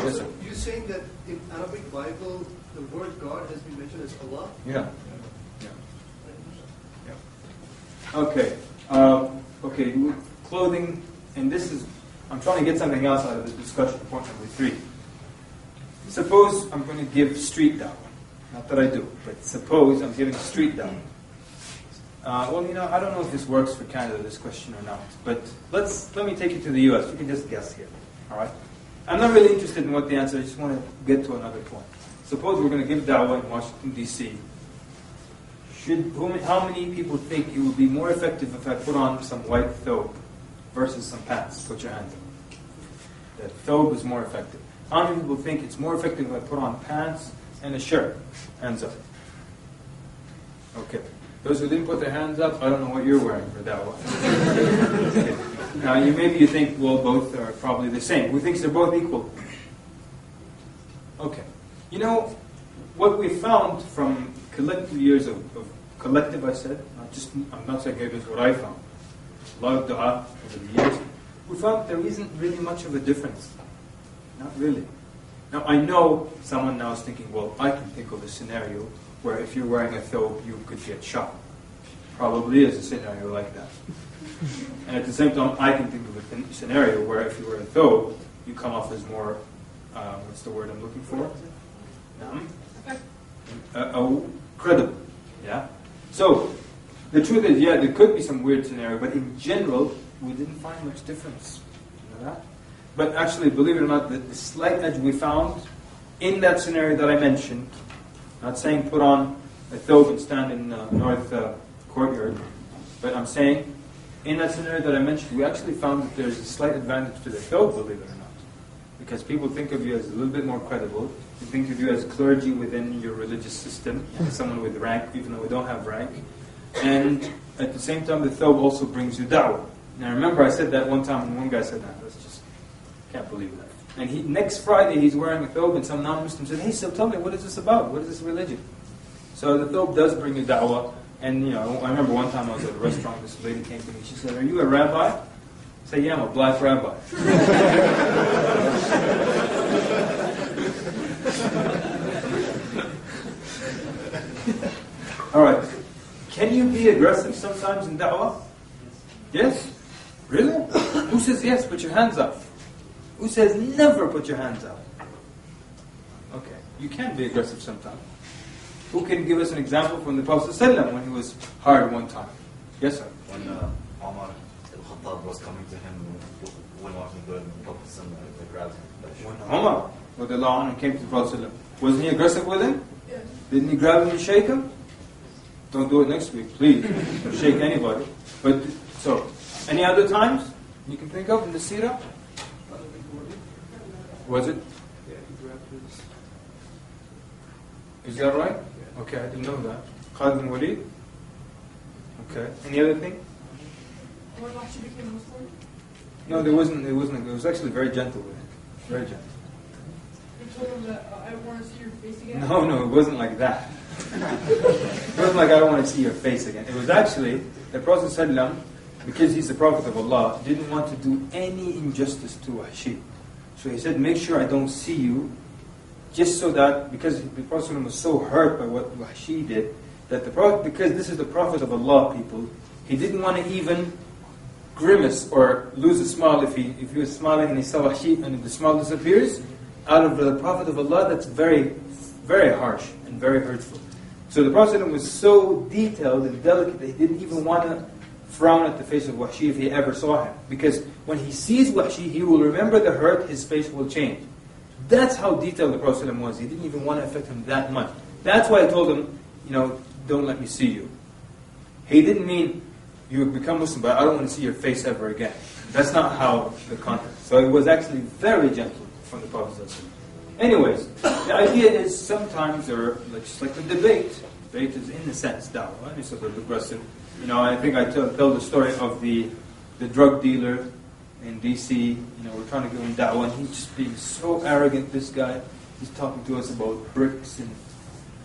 Yes, sir. You're saying that in Arabic Bible, the word God has been mentioned as Allah? Yeah. Okay. Okay. Clothing, and this is, I'm trying to get something else out of this discussion. Point number 3. Suppose I'm going to give street dawah. Not that I do, but suppose I'm giving street dawah. Well, I don't know if this works for Canada, this question or not. But let me take you to the U.S. You can just guess here. All right. I'm not really interested in what the answer is. I just want to get to another point. Suppose we're going to give dawah in Washington, D.C. How many people think it would be more effective if I put on some white thobe versus some pants? Put your hands up. That thobe is more effective. How many people think it's more effective if I put on pants and a shirt? Hands up. Okay. Those who didn't put their hands up, I don't know what you're wearing for dawah. Okay. Now, maybe you think, well, both are probably the same. Who thinks they're both equal? Okay. What we found from collective years of collective, I said, I'm not saying it is what I found. A lot of dua over the years. We found there isn't really much of a difference. Not really. Now, I know someone now is thinking, well, I can think of a scenario where if you're wearing a thobe, you could get shot. Probably is a scenario like that. And at the same time, I can think of a scenario where if you wear a thobe, you come off as more, what's the word I'm looking for? Credible. Yeah? So, the truth is, yeah, there could be some weird scenario, but in general, we didn't find much difference. You know that? But actually, believe it or not, the slight edge we found in that scenario that I mentioned, not saying put on a thobe and stand in North Courtyard, but I'm saying in that scenario that I mentioned, we actually found that there's a slight advantage to the thobe, believe it or not. Because people think of you as a little bit more credible. They think of you as clergy within your religious system, as someone with rank, even though we don't have rank. And at the same time, the thobe also brings you da'wah. Now remember, I said that one time, and one guy said, that's just, can't believe that. And next Friday, he's wearing a thobe, and some non-Muslim said, hey, so tell me, what is this about? What is this religion? So the thobe does bring you da'wah. And I remember one time I was at a restaurant, this lady came to me, she said, are you a rabbi? I said, yeah, I'm a black rabbi. All right. Can you be aggressive sometimes in da'wah? Yes? Really? Who says yes? Put your hands up. Who says never put your hands up? Okay. You can be aggressive sometimes. Who can give us an example from the Prophet ﷺ when he was hard one time? Yes, sir. When Umar al-Khattab was coming to him when walking good, the Prophet ﷺ grabbed him. When Umar came to the Prophet ﷺ, wasn't he aggressive with him? Yes. Didn't he grab him and shake him? Don't do it next week, please. Don't shake anybody. But so, any other times you can think of in the seerah? Was it? Yeah, he grabbed his... Is that right? Yeah. Okay, I didn't know that. Khalid bin Walid? Okay. Any other thing? When Wahshi became Muslim? No, there wasn't. It was actually very gentle with him. Very gentle. You told him that I want to see your face again? No, it wasn't like that. It wasn't like I don't want to see your face again. It was actually the Prophet ﷺ, because he's the Prophet of Allah, didn't want to do any injustice to Wahshi. So he said, make sure I don't see you, just so that, because the Prophet ﷺ was so hurt by what Wahshi did, that the Prophet, because this is the Prophet of Allah, people, he didn't want to even grimace or lose a smile if he was smiling and he saw Wahshi and the smile disappears. Out of the Prophet of Allah, that's very, very harsh and very hurtful. So the Prophet ﷺ was so detailed and delicate that he didn't even want to frown at the face of Wahshi if he ever saw him. Because when he sees Wahshi, he will remember the hurt, his face will change. That's how detailed the Prophet ﷺ was. He didn't even want to affect him that much. That's why I told him, don't let me see you. He didn't mean, you would become Muslim, but I don't want to see your face ever again. That's not how the context. So it was actually very gentle from the Prophet ﷺ. Anyways, the idea is sometimes, or just like the debate is in a sense da'wah, and it's sort of aggressive. I think I tell the story of the drug dealer in DC. We're trying to give him da'wah, and he's just being so arrogant, this guy. He's talking to us about bricks, and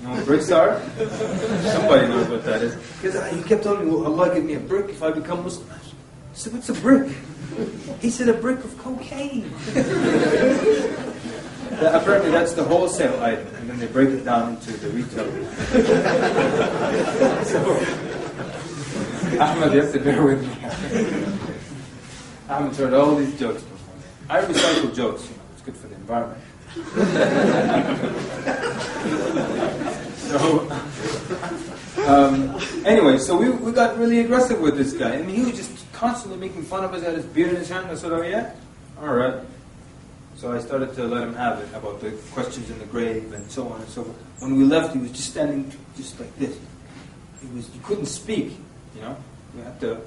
you know what bricks are? Somebody knows what that is. Because he kept telling me, well, Allah give me a brick if I become Muslim. I said, what's a brick? He said, a brick of cocaine. Apparently that's the wholesale item, and then they break it down into the retail. So, Ahmed, you have to bear with me. Ahmed heard all these jokes before. I recycle jokes, it's good for the environment. Anyway, so we got really aggressive with this guy. I mean, he was just constantly making fun of us, had his beard in his hand. I said, oh yeah? Alright. So I started to let him have it about the questions in the grave and so on and so forth. When we left, he was just standing just like this. You couldn't speak, you know. We had to,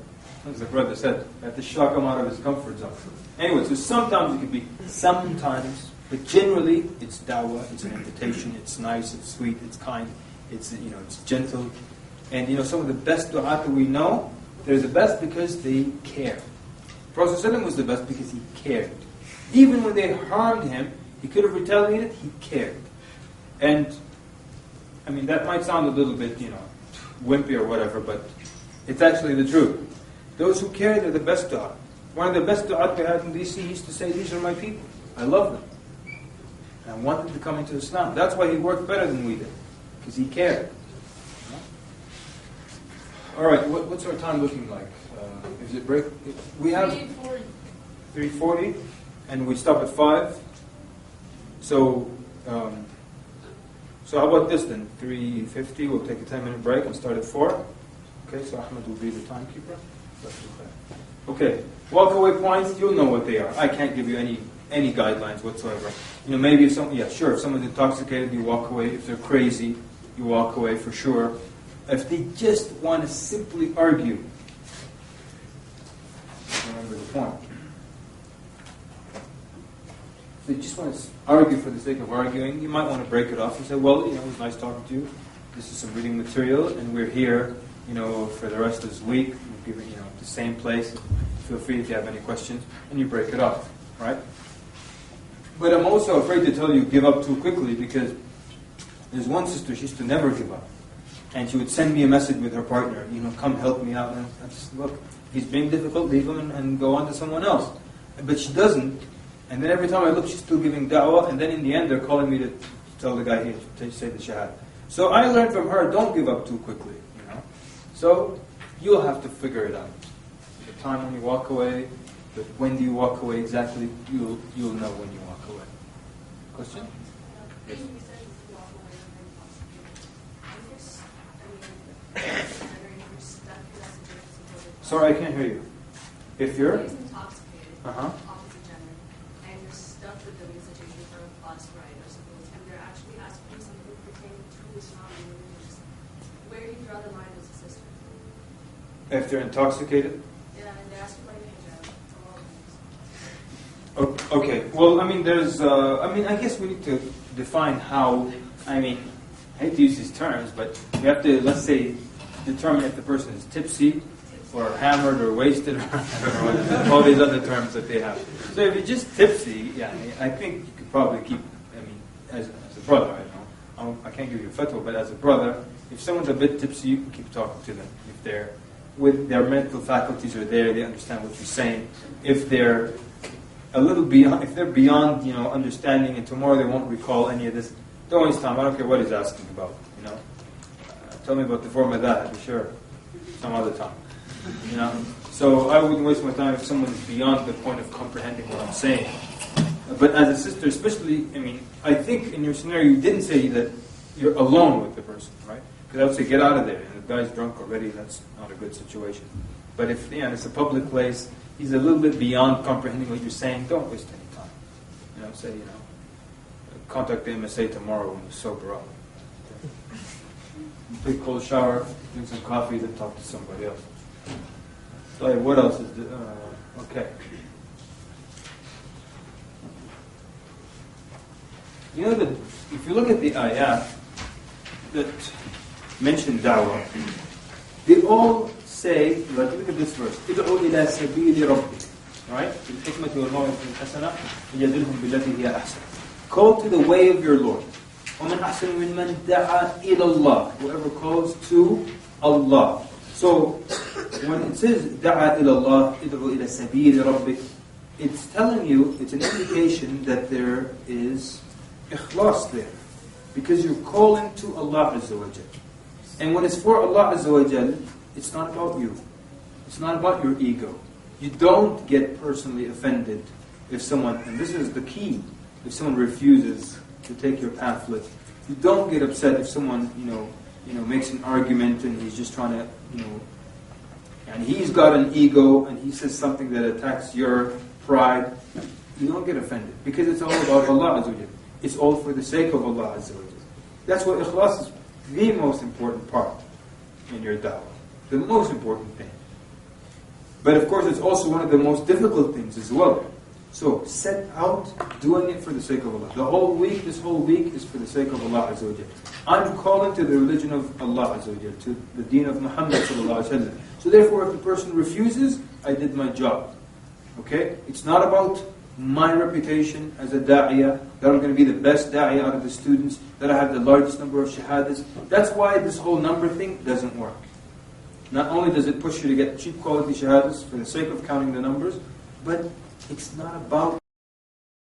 as the brother said, we had to shock him out of his comfort zone. Anyway, so sometimes it could be, sometimes, but generally it's da'wah, it's an invitation, it's nice, it's sweet, it's kind, it's gentle. And some of the best du'a that we know, they're the best because they care. Prophet ﷺ was the best because he cared. Even when they harmed him, he could have retaliated, he cared. And, I mean, that might sound a little bit, wimpy or whatever, but it's actually the truth. Those who care, they're the best du'a. One of the best du'a we had in DC, he used to say, these are my people. I love them. And I want them to come into Islam. That's why he worked better than we did. Because he cared. Alright, what's our time looking like? Is it break? We have 3:40, and we stop at 5. So how about this then? 3:50, we'll take a 10-minute break and start at 4. Okay, so Ahmed will be the timekeeper. Okay, walk-away points, you'll know what they are. I can't give you any guidelines whatsoever. Maybe if someone's intoxicated, you walk away. If they're crazy, you walk away for sure. If they just want to simply argue, remember the point. If they just want to argue for the sake of arguing, you might want to break it off and say, well, it was nice talking to you. This is some reading material, and we're here, for the rest of this week. We'll give it, the same place. Feel free if you have any questions, and you break it off, right? But I'm also afraid to tell you give up too quickly, because there's one sister, she used to never give up. And she would send me a message with her partner, come help me out. And I just, look, he's being difficult, leave him and go on to someone else. But she doesn't. And then every time I look, she's still giving da'wah. And then in the end, they're calling me to tell the guy here to say the Shahada. So I learned from her, don't give up too quickly. So you'll have to figure it out. The time when you walk away, but when do you walk away exactly, you'll know when you walk away. Question? Yes. Sorry, I can't hear you. If you're intoxicated, opposite gender, and you're stuck with them in a situation for a bus ride or something, and they're actually asking something pertaining to Islam and religion, where do you draw the line as a sister? If they're intoxicated? Yeah, and they're asking about your hijab. Okay. Well, there's. I guess we need to define how. I hate to use these terms, but we have to, let's say, determine if the person is tipsy, or hammered, or wasted, or I don't know, all these other terms that they have. So if you're just tipsy, I think you could probably keep. As a brother, I don't know. I can't give you a fatwa, but as a brother, if someone's a bit tipsy, you can keep talking to them. If they're with their mental faculties are there, they understand what you're saying. If they're a little beyond, if they're beyond, understanding, and tomorrow they won't recall any of this, don't waste time. I don't care what he's asking about. Tell me about the form of that. I'll be sure some other time. So I wouldn't waste my time if someone is beyond the point of comprehending what I'm saying. But as a sister, especially, I think in your scenario you didn't say that you're alone with the person, right? Because I would say get out of there. And the guy's drunk already. That's not a good situation. But if it's a public place, he's a little bit beyond comprehending what you're saying. Don't waste any time. Say contact the MSA tomorrow when you sober up. Take a cold shower, drink some coffee, then talk to somebody else. So what else is okay. That if you look at the ayat that mention da'wah, they all say, look at this verse, ادعو إلى سبيل ربك, right? بالحكمة والموعظة الحسنة وجادلهم بالتي هي أحسن. Call to the way of your Lord. ومن أحسن ممن دعا إلى الله. Whoever calls to Allah. So when it says دعا إلى الله, ادعو إلى سبيل ربك, it's telling you, it's an indication that there is ikhlas there. Because you're calling to Allah Azza wa Jal. And when it's for Allah Azza wa Jal, it's not about you. It's not about your ego. You don't get personally offended if someone, and this is the key, if someone refuses to take your pamphlet. You don't get upset if someone, makes an argument and he's just trying to, and he's got an ego and he says something that attacks your pride. You don't get offended because it's all about Allah Azza wa Jal. It's all for the sake of Allah Azza wa Jal. That's what ikhlas is, the most important part in your da'wah. The most important thing. But of course it's also one of the most difficult things as well. So set out doing it for the sake of Allah. This whole week is for the sake of Allah Azza wa Jal. I'm calling to the religion of Allah Azza wa Jal, to the deen of Muhammad sallallahu alaihi wasallam. So therefore if the person refuses, I did my job. Okay? It's not about my reputation as a da'iyah, that I'm going to be the best da'iyah out of the students, that I have the largest number of shahadas. That's why this whole number thing doesn't work. Not only does it push you to get cheap quality shahadas for the sake of counting the numbers, but it's not about